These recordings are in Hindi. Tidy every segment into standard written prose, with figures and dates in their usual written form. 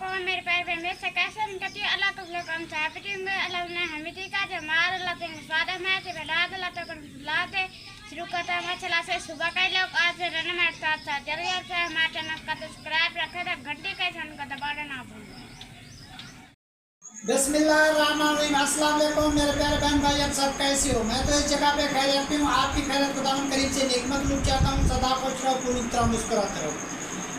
अलैकुम मेरे प्यारे बहन से कैसे करती है अल्लाह तुम लोग हम चाहते हैं अल्लाह ने हमें ठीक है मार अल्लाह तुम स्वाद में से बना अल्लाह तो लाते शुरू करता है चला से सुबह का लोग आज रहने में साथ साथ जल्दी से हमारे चैनल का सब्सक्राइब रखे थे घंटी का घंटा का दबाना ना भूलें। बिस्मिल्लाहिर्रहमानिर्रहीम। अस्सलाम वालेकुम मेरे प्यारे बहन भाई, आप सब कैसे हो? मैं तो इस जगह पे खैरियत हूँ। आपकी खैरियत खुदावंद करीब से नेकमत लूट चाहता हूँ। सदा खुश रहो, पूरी तरह मुस्कुराते रहो।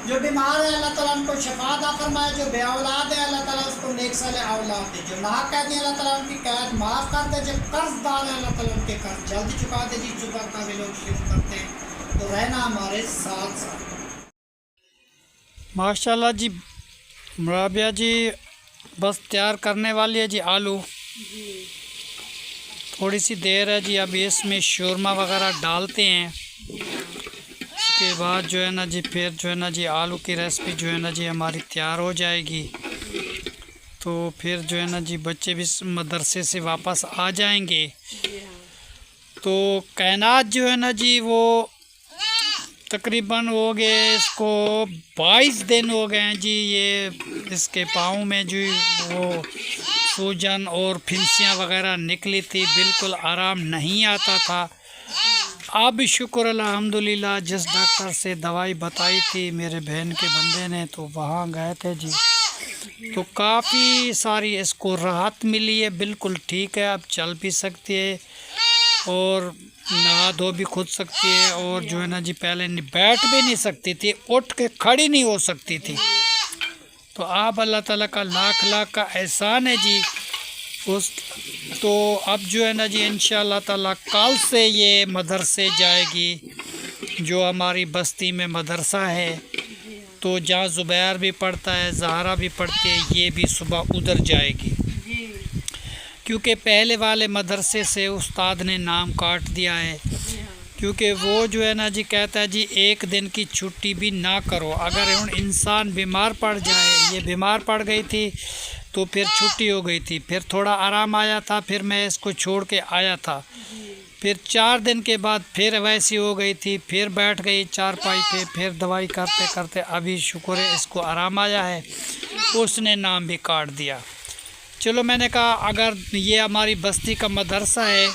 जो बीमार है अल्लाह ताला उनको शिफा अता फरमाए, जो बे औलाद है अल्लाह ताला उसको नेक साले औलाद दे, जो नाहक है अल्लाह ताला उनकी कैद माफ़ कर दे, जो कर्जदार है अल्लाह ताला उनके कर्ज जल्दी चुका दे। जी चुका का भी लोग शुरू करते हैं तो रहना हमारे साथ साथ। माशाल्लाह जी। राबिया जी बस तैयार करने वाली है जी आलू। थोड़ी सी देर है जी, अभी इसमें शोरमा वगैरह डालते हैं। उसके बाद जो है ना जी फिर जो है ना जी आलू की रेसिपी जो है ना जी हमारी तैयार हो जाएगी। तो फिर जो है ना जी बच्चे भी मदरसे से वापस आ जाएंगे। तो कायनात जो है ना जी वो तकरीबन हो गए, इसको 22 दिन हो गए हैं जी। ये इसके पाँव में जो वो सूजन और फिंसियाँ वगैरह निकली थी, बिल्कुल आराम नहीं आता था। अब शुक्र अल्हम्दुलिल्लाह जिस डॉक्टर से दवाई बताई थी मेरे बहन के बंदे ने, तो वहाँ गए थे जी, तो काफ़ी सारी इसको राहत मिली है। बिल्कुल ठीक है, अब चल भी सकती है और नहा धो भी खुद सकती है। और जो है ना जी पहले बैठ भी नहीं सकती थी, उठ के खड़ी नहीं हो सकती थी। तो आप अल्लाह ताला का लाख लाख का एहसान है जी उस। तो अब जो है ना जी इंशाअल्लाह ताला कल से ये मदरसे जाएगी, जो हमारी बस्ती में मदरसा है। तो जहाँ ज़ुबैर भी पढ़ता है, ज़हरा भी पढ़ती है, ये भी सुबह उधर जाएगी। क्योंकि पहले वाले मदरसे से उस्ताद ने नाम काट दिया है। क्योंकि वो जो है ना जी कहता है जी एक दिन की छुट्टी भी ना करो। अगर इंसान बीमार पड़ जाए, ये बीमार पड़ गई थी तो फिर छुट्टी हो गई थी, फिर थोड़ा आराम आया था, फिर मैं इसको छोड़ के आया था। फिर 4 दिन के बाद फिर वैसी हो गई थी, फिर बैठ गई चारपाई पे, फिर दवाई करते करते अभी शुक्र है इसको आराम आया है। उसने नाम भी काट दिया। चलो मैंने कहा अगर ये हमारी बस्ती का मदरसा है,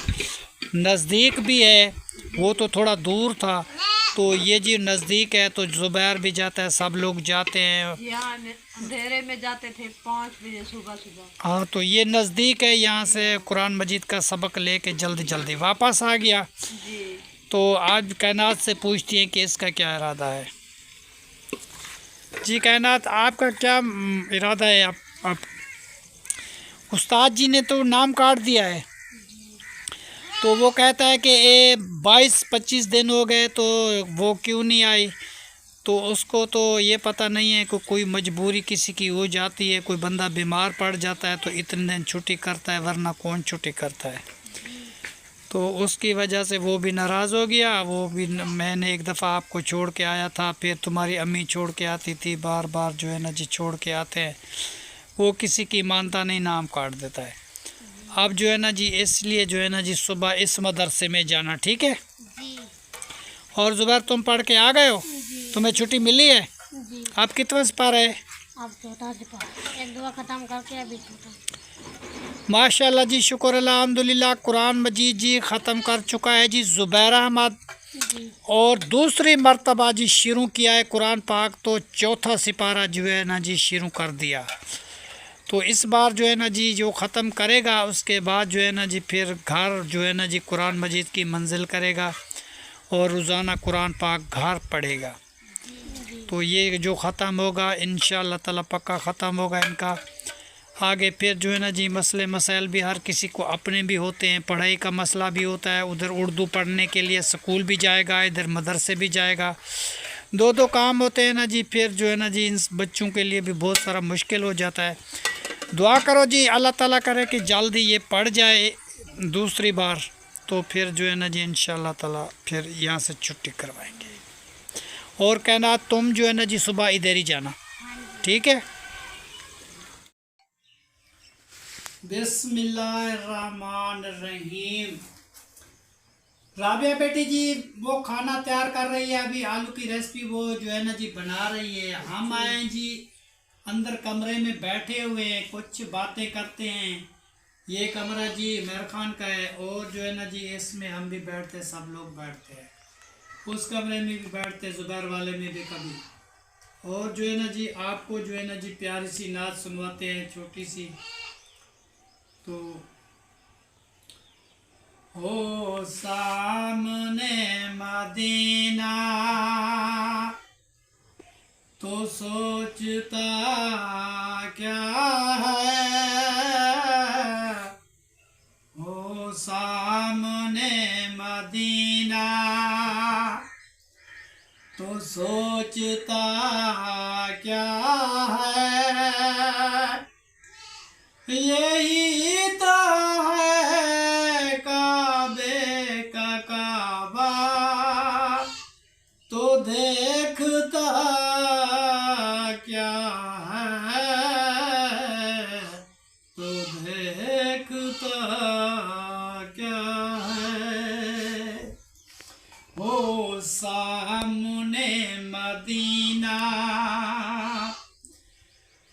नज़दीक भी है, वो तो थोड़ा दूर था, तो ये जी नज़दीक है तो ज़ुबैर भी जाता है, सब लोग जाते हैं। अंधेरे में जाते थे 5 बजे सुबह सुबह। हाँ, तो ये नज़दीक है, यहाँ से कुरान मजीद का सबक लेके जल्दी जल्दी वापस आ गया जी। तो आज कायनात से पूछती हैं कि इसका क्या इरादा है। जी कायनात, आपका क्या इरादा है? आप उस्ताद जी ने तो नाम काट दिया है, तो वो कहता है कि 22-25 दिन हो गए तो वो क्यों नहीं आई। तो उसको तो ये पता नहीं है कि कोई मजबूरी किसी की हो जाती है, कोई बंदा बीमार पड़ जाता है तो इतने दिन छुट्टी करता है, वरना कौन छुट्टी करता है। तो उसकी वजह से वो भी नाराज़ हो गया। वो भी मैंने एक दफ़ा आपको छोड़ के आया था, फिर तुम्हारी अम्मी छोड़ के आती थी, बार बार जो है ना जी छोड़ के आते हैं। वो किसी की मानता नहीं, नाम काट देता है। अब जो है ना जी इसलिए जो है ना जी सुबह इस मदरसे में जाना, ठीक है जी। और ज़ुबैर तुम पढ़ के आ गए हो, तुम्हें छुट्टी मिली है जी। आप कितने से पढ़ रहे? अब छोटा से पढ़ा, एक दुआ ख़त्म करके अभी छोटा। माशाल्लाह जी, शुक्र अल्हम्दुलिल्लाह। कुरान मजीद जी ख़त्म कर चुका है जी ज़ुबैर अहमद, और दूसरी मर्तबा जी शुरू किया है कुरान पाक, तो चौथा सिपारा जो है ना जी शुरू कर दिया। तो इस बार जो है ना जी जो ख़त्म करेगा उसके बाद जो है ना जी फिर घर जो है ना जी कुरान मजीद की मंजिल करेगा और रोज़ाना कुरान पाक घर पढ़ेगा। तो ये जो ख़त्म होगा इंशाअल्लाह ताला पक्का ख़त्म होगा इनका। आगे फिर जो है ना जी मसले मसाइल भी हर किसी को अपने भी होते हैं, पढ़ाई का मसला भी होता है, उधर उर्दू पढ़ने के लिए स्कूल भी जाएगा, इधर मदरसे भी जाएगा, दो काम होते हैं ना जी। फिर जो है ना जी इन बच्चों के लिए भी बहुत सारा मुश्किल हो जाता है। दुआ करो जी अल्लाह ताला करे कि जल्दी ये पढ़ जाए दूसरी बार, तो फिर जो है ना जी इंशाअल्लाह ताला फिर यहाँ से छुट्टी करवाएंगे। और कहना तुम जो है ना जी सुबह इधर ही जाना, ठीक है। बिस्मिल्लाहिर्रहमानिर्रहीम। राबिया बेटी जी वो खाना तैयार कर रही है, अभी आलू की रेसिपी वो जो है ना जी बना रही है। हम आए हैं जी अंदर कमरे में बैठे हुए हैं, कुछ बातें करते हैं। ये कमरा जी मेहर खान का है, और जो है ना जी इसमें हम भी बैठते हैं, सब लोग बैठते हैं। उस कमरे में भी बैठते हैं, ज़ुबैर वाले में भी कभी। और जो है ना जी आपको जो है ना जी प्यारी सी नात सुनवाते हैं, छोटी सी। तो हो सामने मदीना तो सोचता क्या है, हो सामने मदीना तो सोचता क्या है, यही तो है काबे का काबा तो देखता क्या है, तो देखता क्या है, हो सामने मदीना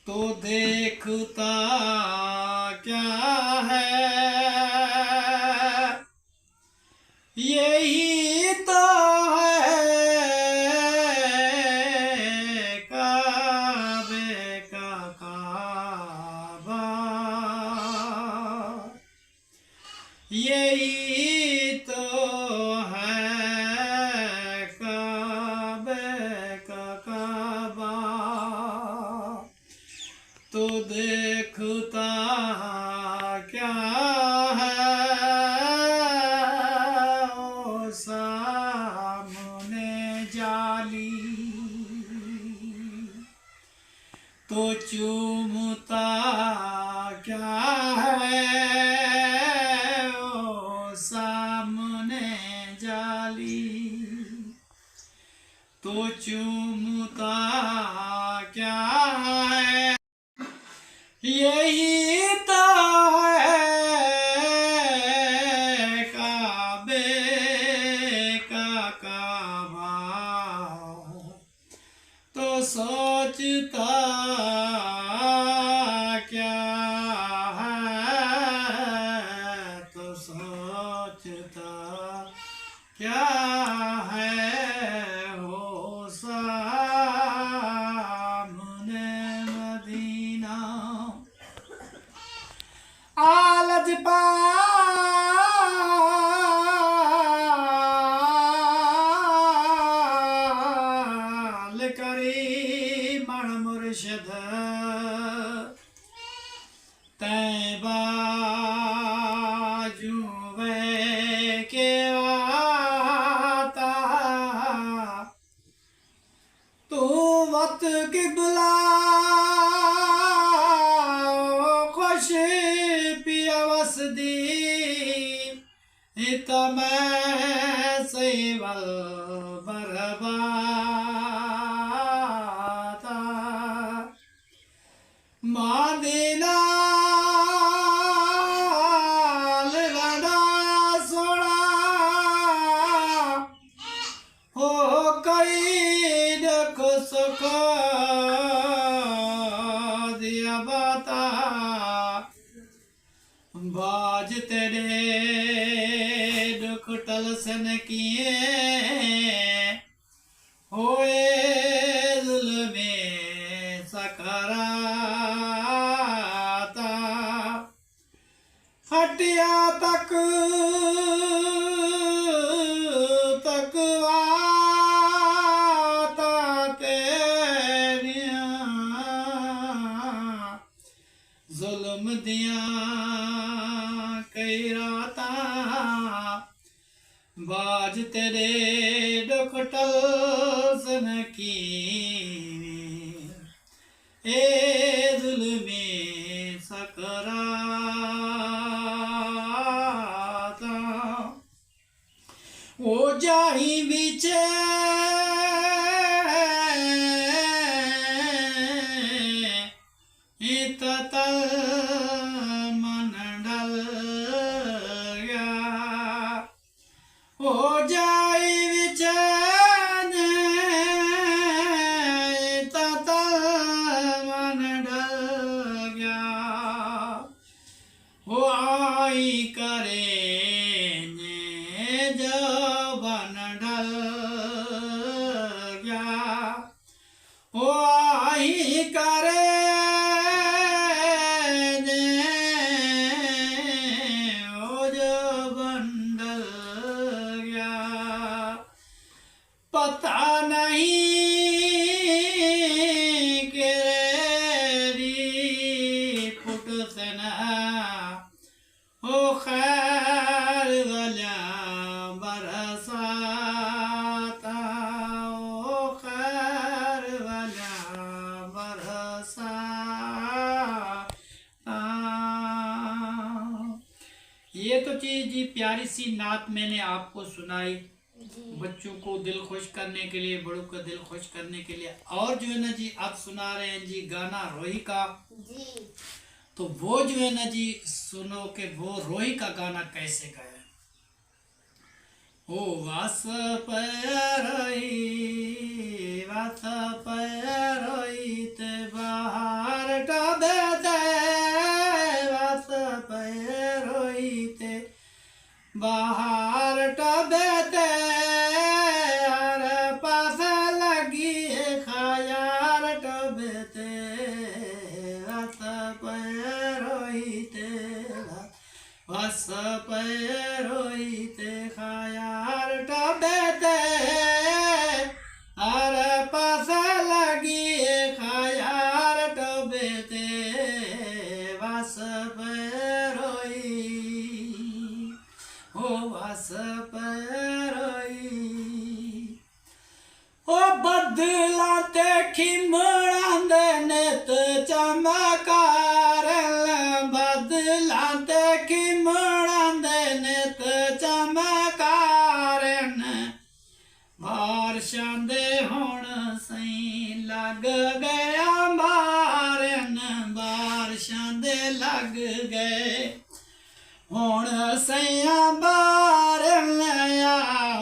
तो देखता क्या है, यही तो है काबे का काबा, यही तो है काबे का काबा तो देखता क्या है, ओ सामने जाली तो चूमता क्या है, ओ सामने जाली तो चूमता क्या है, यही तो है काबे का काबा तो सोचता क्या है, तो सोचता क्या है, हो सामने मदीना। आलज पाल करी मन मुर्शद तैबा जुवे के आता तू वत किबला खुश पियावस दी मैं सेवल बरबाता मादिनाल रड़ा सोड़ा हो कई दुख सुख दिया बाता बाज तेरे दुख टलसन किए होए जुल्मे सकराता हटिया तक आता तेरिया जुल्म दिया कई राता बाज तेरे दुख टलसन की ए जुल्मे सकराता वो जाही बिचे तल मन डल गया हो जाई विचैन तल मन में जवन ढल गया ओ आई करे जे ओ जवन ढल गया पता नहीं कि री फुट सना ओ खैर गल्या बरसाता ओ खैर गल्या बरसाता। ये तो चीज जी प्यारी सी नात मैंने आपको सुनाई बच्चों को दिल खुश करने के लिए, बड़ों का दिल खुश करने के लिए। और जो है ना जी आप सुना रहे हैं जी गाना रोही का जी। तो वो जो है ना जी सुनो कि वो रोही का गाना कैसे गाया। ओ वास पैरोई ते बाहर टबे ते वास पैरोई ते बाहर टबे ते हर पास लगी खायार टबे ते वास पैरोई ते खायार टबे ते हर पास लगी खायार टबे ते वास पैरोई ओ वास पैरोई ओ बदला ते खिमड़ा दे नेत चमकार बदला ते खिमड़ा दे नेत चमकार बारिशां दे हुण सही लग गया मारन बारिशां दे लग गए हुण सैया बार लया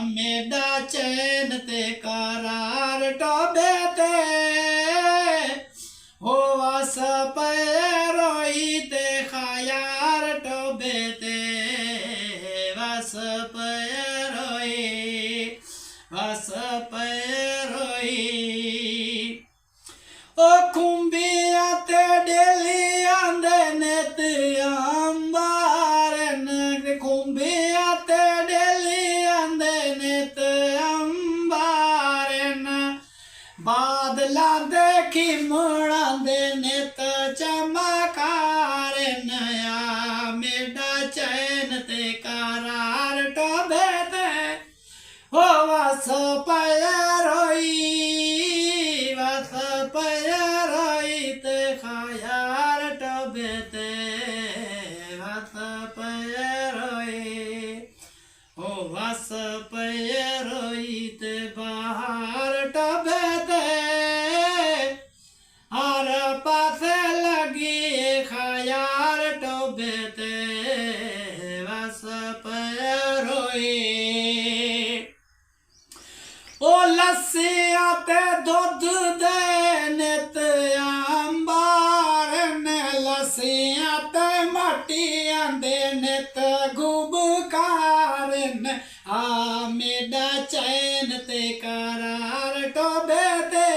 मेरा चैन ते करार टोबे ते हो वास पैरोई ते खायार टोबे ते वास पैरोई ओ खुंबिया ते डेलिया दे नेत अंबारन खुंबिया ते डेलिया दे नेत अंबारन बादला दे खिमड़ा दे नेत चमकारन या मेरा चैन ते करार टोबे ते हो वास पैरोई ते खायार टोबे ते वास पैरोई हो वास पैरोई ते बाहर टोबे ते हर पास लगी खायार टोबे ते वास पैरोई ओ लस्सिया ते दूध दे नित अंबारन लस्सिया ते मटिया दे नित गुबकारन आ मेरा चैन ते करार टोबे ते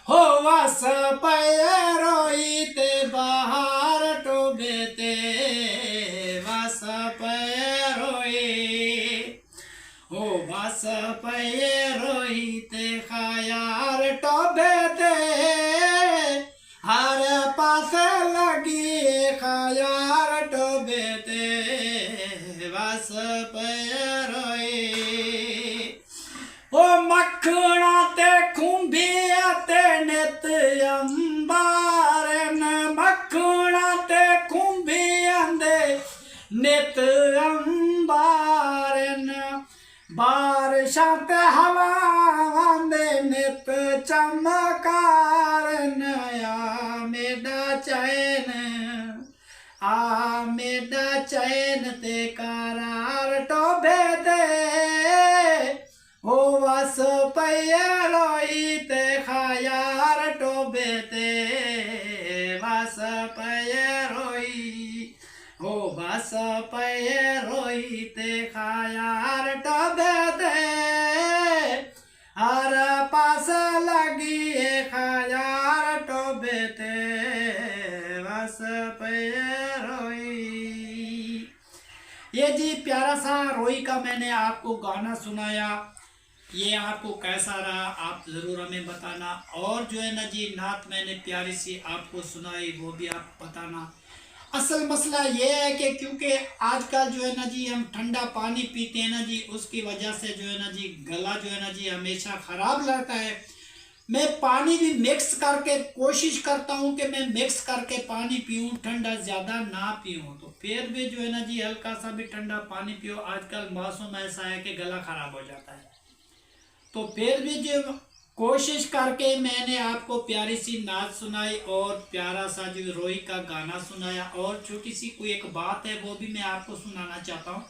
हो वास पैरोई ते बाहर टोबे ते वास पैरोई हो वास पैरोई ते खायार टोबे ते हर पास लगी खायार टोबे ते वास पैरोई ओ मखना ते खुंबिया ते नित अंबारन मखना ते खुंबिया दे नित अंबारन बारिशां ते हवा दे नित चमकारन आ मेरा चैन ते करार टोबे ते हो वास पैरोई ते खायार टोबे ते वास पैरोई हो वास पैरोई ते खाया सा रोई का मैंने आपको गाना सुनाया, ये आपको कैसा रहा आप ज़रूर हमें बताना। और जो है ना जी नात मैंने प्यारी सी आपको सुनाई, वो भी आप बताना। असल मसला ये है कि क्योंकि आजकल जो है ना जी हम ठंडा पानी पीते हैं ना जी, उसकी वजह से जो है ना जी गला जो है ना जी हमेशा ख़राब रहता है। मैं पानी भी मिक्स करके कोशिश करता हूँ कि मैं मिक्स करके पानी पीऊँ, ठंडा ज़्यादा ना पीऊँ। तो फिर भी जो है ना जी हल्का सा भी ठंडा पानी पियो। आजकल मौसम ऐसा है कि गला ख़राब हो जाता है। तो फिर भी जो कोशिश करके मैंने आपको प्यारी सी नाच सुनाई और प्यारा सा जो रोई का गाना सुनाया। और छोटी सी कोई एक बात है वो भी मैं आपको सुनाना चाहता हूँ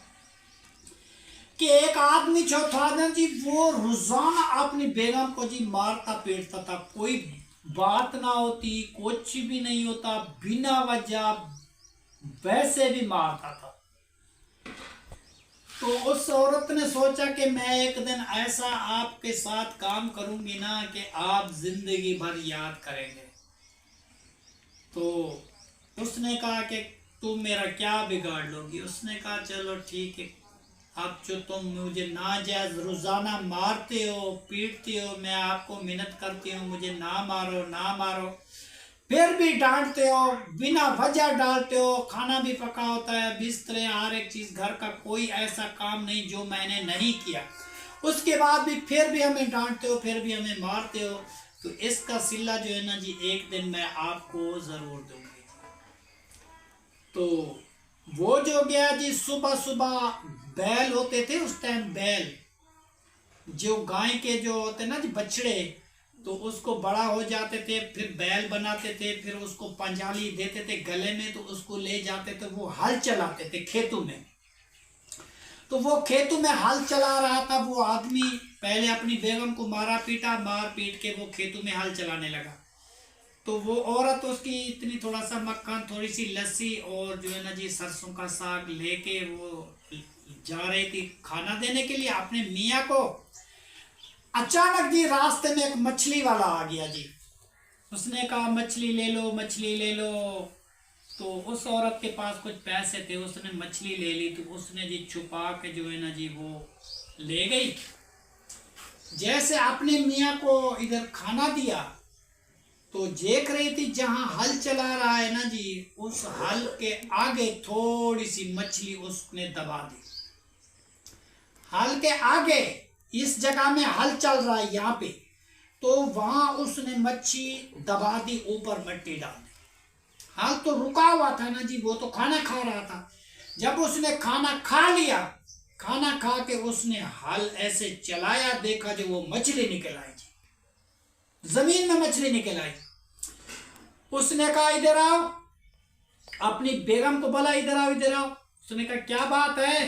कि एक आदमी जो था ना जी, वो रोजाना अपनी बेगम को जी मारता पीटता था। कोई बात ना होती, कुछ भी नहीं होता, बिना वजह वैसे भी मारता था। तो उस औरत ने सोचा कि मैं एक दिन ऐसा आपके साथ काम करूंगी ना कि आप जिंदगी भर याद करेंगे। तो उसने कहा कि तुम मेरा क्या बिगाड़ लोगी। उसने कहा चलो ठीक है, अब जो तुम मुझे नाजायज रोजाना मारते हो पीटते हो, मैं आपको मिन्नत करती हूँ मुझे ना मारो ना मारो, फिर भी डांटते हो, बिना वजह डालते हो। खाना भी पका होता है, बिस्तरे, हर एक चीज़, घर का कोई ऐसा काम नहीं जो मैंने नहीं किया, उसके बाद भी फिर भी हमें डांटते हो, फिर भी हमें मारते हो। तो इसका सिला जो है ना जी एक दिन मैं आपको ज़रूर दूंगी। तो वो जो गया जी, सुबह सुबह बैल होते थे उस टाइम, बैल जो गाय के जो होते ना जी बछड़े, तो उसको बड़ा हो जाते थे, फिर बैल बनाते थे, फिर उसको पंजाली देते थे गले में, तो उसको ले जाते थे, वो हल चलाते थे खेतों में। तो वो खेतों में हल चला रहा था वो आदमी, पहले अपनी बेगम को मारा पीटा, मार पीट के वो खेतों में हल चलाने लगा। तो वो औरत उसकी इतनी थोड़ा सा मक्खन, थोड़ी सी लस्सी और जो है ना जी सरसों का साग लेके वो जा रही थी खाना देने के लिए अपने मियाँ को। अचानक जी रास्ते में एक मछली वाला आ गया जी। उसने कहा मछली ले लो मछली ले लो। तो उस औरत के पास कुछ पैसे थे, उसने मछली ले ली। तो उसने जी छुपा के जो है ना जी वो ले गई। जैसे अपने मियाँ को इधर खाना दिया तो देख रही थी जहां हल चला रहा है ना जी, उस हल के आगे थोड़ी सी मछली उसने दबा दी। हल के आगे इस जगह में हल चल रहा है यहाँ पे, तो वहां उसने मच्छी दबा दी, ऊपर मिट्टी डाल दी। हल तो रुका हुआ था ना जी, वो तो खाना खा रहा था। जब उसने खाना खा लिया, खाना खा के उसने हल ऐसे चलाया, देखा जो वो मछली निकल आई जी, जमीन में मछली निकल आई। उसने कहा इधर आओ, अपनी बेगम को बोला इधर आओ इधर आओ। उसने कहा क्या बात है,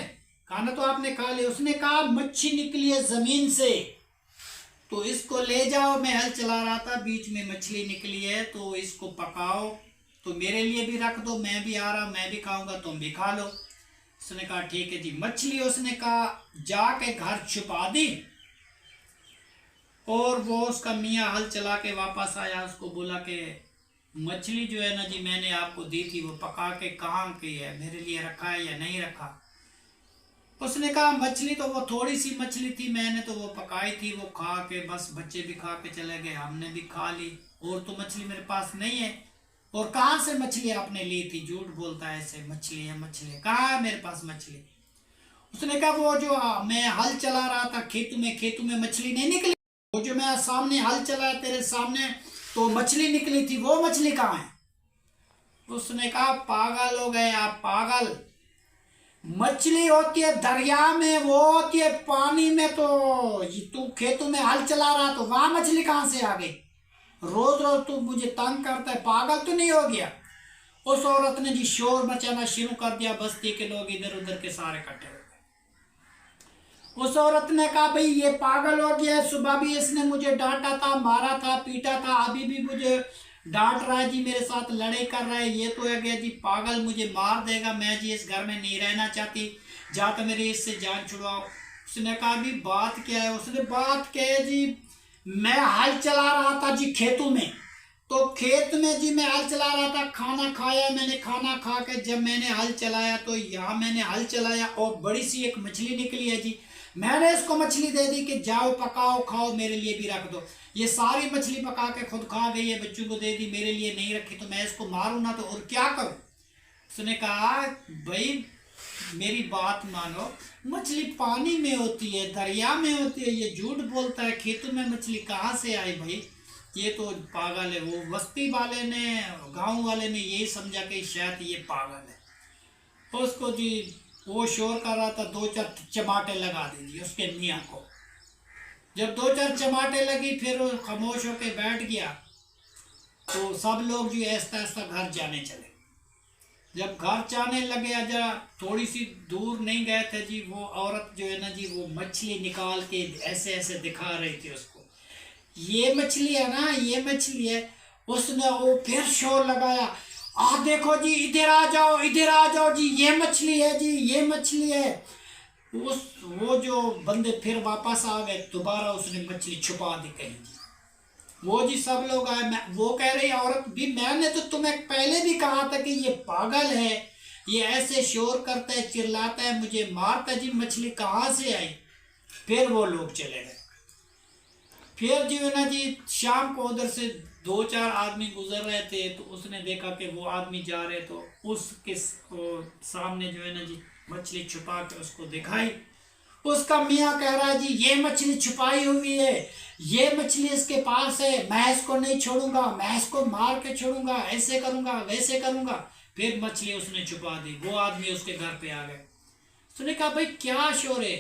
खाना तो आपने खा लिया। उसने कहा मच्छी निकली है जमीन से, तो इसको ले जाओ, मैं हल चला रहा था बीच में मछली निकली है, तो इसको पकाओ, तो मेरे लिए भी रख दो, मैं भी आ रहा हूँ, मैं भी खाऊंगा, तुम भी खा लो। उसने कहा ठीक है जी। मछली उसने कहा जाके घर छुपा दी। और वो उसका मियाँ हल चला के वापस आया, उसको बोला कि मछली जो है ना जी मैंने आपको दी थी, वो पका के कहाँ की है, मेरे लिए रखा है या नहीं रखा। उसने कहा मछली तो वो थोड़ी सी मछली थी, मैंने तो वो पकाई थी, वो खा के बस बच्चे भी खा के चले गए, हमने भी खा ली, और तो मछली मेरे पास नहीं है। और कहाँ से मछली आपने ली थी, झूठ बोलता है ऐसे, मछली है मछली है, कहाँ है मेरे पास मछली। उसने कहा वो जो मैं हल चला रहा था खेतों में मछली नहीं निकली, वो जो मैं सामने हल चलाया तेरे सामने तो मछली निकली थी, वो मछली कहाँ है। उसने कहा पागल हो गए आप, पागल। मछली होती है दरिया में, वो होती है पानी में, तो तू खेतों में हल चला रहा तो वहां मछली कहाँ से आ गई। रोज रोज तू मुझे तंग करता है, पागल तो नहीं हो गया। उस औरत ने जी शोर मचाना शुरू कर दिया, बस्ती के लोग इधर उधर के सारे इकट्ठे हो गए। उस औरत ने कहा भाई ये पागल हो गया है, सुबह भी इसने मुझे डांटा था, मारा था, पीटा था, अभी भी मुझे डांट रहा है जी, मेरे साथ लड़ाई कर रहा है, ये तो है गया जी पागल, मुझे मार देगा, मैं जी इस घर में नहीं रहना चाहती, जाकर मेरी इससे जान छुड़वाओ। उसने कहा अभी बात क्या है। उसने बात क्या है जी, मैं हल चला रहा था जी खेतों में, तो खेत में जी मैं हल चला रहा था, खाना खाया मैंने, खाना खा के जब मैंने हल चलाया तो यहाँ मैंने हल चलाया और बड़ी सी एक मछली निकली है जी। मैंने इसको मछली दे दी कि जाओ पकाओ खाओ, मेरे लिए भी रख दो। ये सारी मछली पका के खुद खा गई है, बच्चों को दे दी, मेरे लिए नहीं रखी। तो मैं इसको मारूं ना तो और क्या करूं? उसने कहा भाई मेरी बात मानो, मछली पानी में होती है, दरिया में होती है, ये झूठ बोलता है, खेतों में मछली कहाँ से आई भाई? ये तो पागल है। वो बस्ती वाले ने, गांव वाले ने यही समझा कि शायद ये पागल है। तो उसको जी वो शोर कर रहा था, 2-4 चमाटे लगा दीजिए उसके मियाँ को। जब 2-4 चमाटे लगी फिर खामोश होके बैठ गया। तो सब लोग जो ऐसा ऐसा घर जाने चले। जब घर जाने लगे, जरा थोड़ी सी दूर नहीं गए थे जी, वो औरत जो है ना जी वो मछली निकाल के ऐसे ऐसे दिखा रही थी उसको, ये मछली है ना, ये मछली है। उसने वो फिर शोर लगाया, देखो जी इधर आ जाओ, इधर आ जाओ जी, ये मछली है जी, ये मछली है। वो जो बंदे फिर वापस आ गए, दोबारा उसने मछली छुपा दी कहीं जी। वो जी सब लोग आए, वो कह रही औरत भी, मैंने तो तुम्हें पहले भी कहा था कि ये पागल है, ये ऐसे शोर करता है, चिल्लाता है, मुझे मारता है जी, मछली कहाँ से आई? फिर वो लोग चले गए। फिर जो है ना जी शाम को उधर से 2-4 आदमी गुजर रहे थे, तो उसने देखा कि वो आदमी जा रहे, तो उसके सामने जो है ना जी मछली छुपा के उसको दिखाई। उसका मियाँ कह रहा है जी ये मछली छुपाई हुई है, ये मछली इसके पास है, मैं इसको नहीं छोड़ूंगा, मैं इसको मार के छोड़ूंगा, ऐसे करूंगा वैसे करूंगा। फिर मछली उसने छुपा दी। वो आदमी उसके घर पे आ गए। उसने कहा भाई क्या शोर है?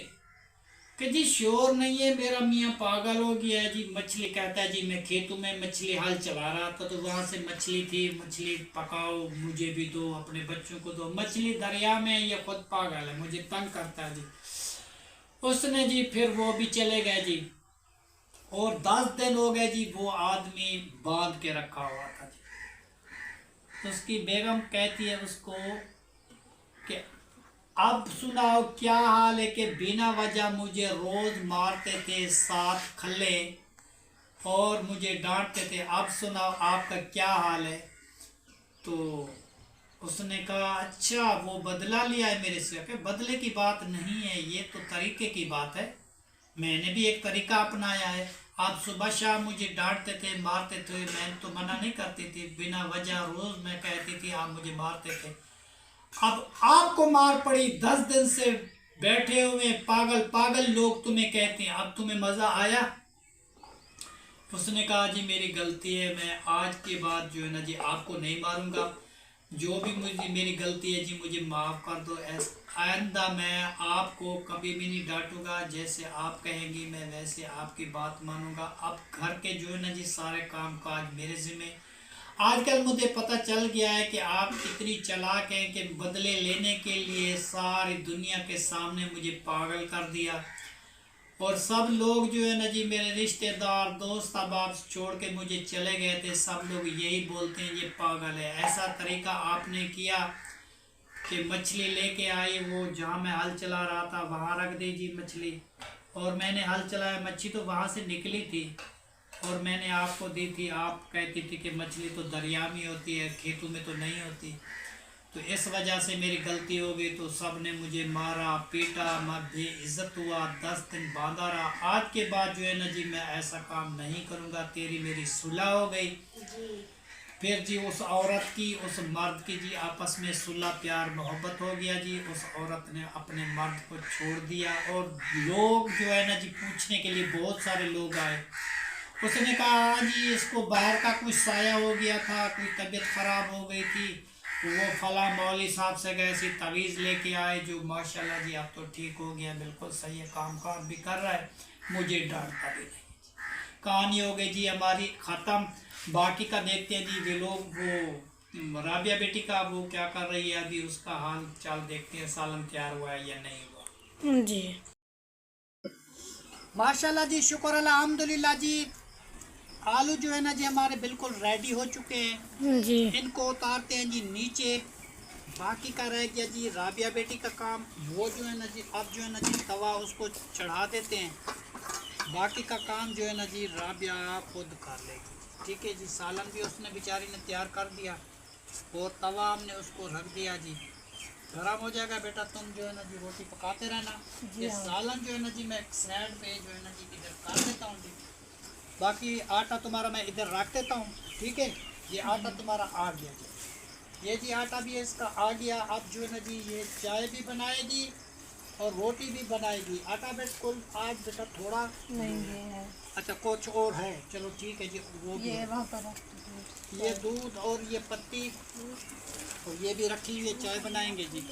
कि जी शोर नहीं है, मेरा मियाँ पागल हो गया है जी। मछली कहता है जी मैं खेतों में मछली हल चला रहा था, तो वहाँ से मछली थी, मछली पकाओ, मुझे भी दो, अपने बच्चों को दो। मछली दरिया में, ये खुद पागल है, मुझे तंग करता है जी। उसने जी फिर वो भी चले गए जी। और 10 दिन हो गए जी, वो आदमी बांध के रखा हुआ था जी। उसकी बेगम कहती है उसको कि अब सुनाओ क्या हाल है, कि बिना वजह मुझे रोज मारते थे 7 खल्ले और मुझे डांटते थे, अब सुनाओ आपका क्या हाल है? तो उसने कहा अच्छा वो बदला लिया है मेरे से। कि बदले की बात नहीं है, ये तो तरीके की बात है, मैंने भी एक तरीका अपनाया है। आप सुबह शाम मुझे डांटते थे, मारते थे, मैं तो मना नहीं करती थी, बिना वजह रोज मैं कहती थी, आप मुझे मारते थे। अब आपको मार पड़ी, 10 दिन से बैठे हुए पागल पागल लोग तुम्हें कहते हैं, अब तुम्हें मजा आया? उसने कहा जी मेरी गलती है, मैं आज के बाद जो है ना जी आपको नहीं मारूंगा, जो भी मुझे मेरी गलती है जी मुझे माफ़ कर दो। आइंदा मैं आपको कभी भी नहीं डांटूंगा, जैसे आप कहेंगी मैं वैसे आपकी बात मानूंगा। अब घर के जो है ना जी सारे काम काज मेरे ज़िम्मे। आजकल मुझे पता चल गया है कि आप इतनी चालाक हैं कि बदले लेने के लिए सारी दुनिया के सामने मुझे पागल कर दिया, और सब लोग जो है ना जी मेरे रिश्तेदार दोस्त अहबाब छोड़ के मुझे चले गए थे, सब लोग यही बोलते हैं ये पागल है। ऐसा तरीका आपने किया कि मछली लेके आई, वो जहाँ मैं हल चला रहा था वहाँ रख दी जी मछली, और मैंने हल चलाया, मछली तो वहाँ से निकली थी और मैंने आपको दी थी। आप कहती थी कि मछली तो दरिया में होती है, खेतों में तो नहीं होती। तो इस वजह से मेरी गलती हो गई, तो सब ने मुझे मारा पीटा, मैं बेइज्जत हुआ, 10 दिन बांधा रहा। आज के बाद जो है ना जी मैं ऐसा काम नहीं करूँगा। तेरी मेरी सुलह हो गई। फिर जी उस औरत की उस मर्द की जी आपस में सुलह प्यार मोहब्बत हो गया जी। उस औरत ने अपने मर्द को छोड़ दिया, और लोग जो है ना जी पूछने के लिए बहुत सारे लोग आए। उसने कहा जी इसको बाहर का कुछ साया हो गया था, कोई तबीयत ख़राब हो गई थी, वो फला मौली साहब से गए सी तवीज़ लेके आए, जो माशाल्लाह जी अब तो ठीक हो गया, बिल्कुल सही है, काम काज भी कर रहा है, मुझे डांटता भी नहीं। कहानी हो गई जी हमारी ख़त्म। बाकी का देखते हैं जी वे लोग, वो राबिया बेटी का वो क्या कर रही है अभी, उसका हाल चाल देखते हैं, सालन तैयार हुआ है या नहीं हुआ जी। माशाल्लाह जी, शुक्र अल्हम्दुलिल्लाह जी। आलू जो है ना जी हमारे बिल्कुल रेडी हो चुके हैं जी। इनको उतारते हैं जी नीचे। बाकी का रह गया जी राबिया बेटी का काम, वो जो है ना जी अब जो है ना जी तवा उसको चढ़ा देते हैं। बाकी का काम जो है ना जी राबिया खुद कर लेगी। ठीक है जी। सालन भी उसने बेचारी ने तैयार कर दिया और तवा हमने उसको रख दिया जी। गरम हो जाएगा बेटा, तुम जो है ना जी रोटी पकाते रहना। ये सालन जो है ना जी मैं एक साइड पे जो है ना जी इधर कर देता हूँ जी। बाकी आटा तुम्हारा मैं इधर रख देता हूँ, ठीक है। ये आटा तुम्हारा आ गया जी, ये जी आटा भी इसका आ गया। अब जो है ना जी ये चाय भी बनाएगी और रोटी भी बनाएगी। आटा बिल्कुल आज बेटा थोड़ा नहीं ये है, अच्छा कुछ और है, चलो ठीक है जी। वो भी ये है। वहाँ पर रख ये दूध और ये पत्ती तो ये भी रखी हुई है, चाय बनाएंगे जी।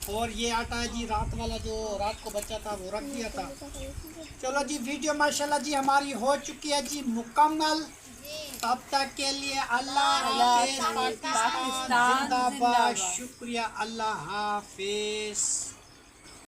और ये आटा है जी रात वाला जो रात को बचा था वो रख दिया था। चलो जी वीडियो माशाल्लाह जी हमारी हो चुकी है जी मुकम्मल। तब तक के लिए अल्लाह हाफिज। पाकिस्तान जिंदाबाद। शुक्रिया, अल्लाह हाफिज।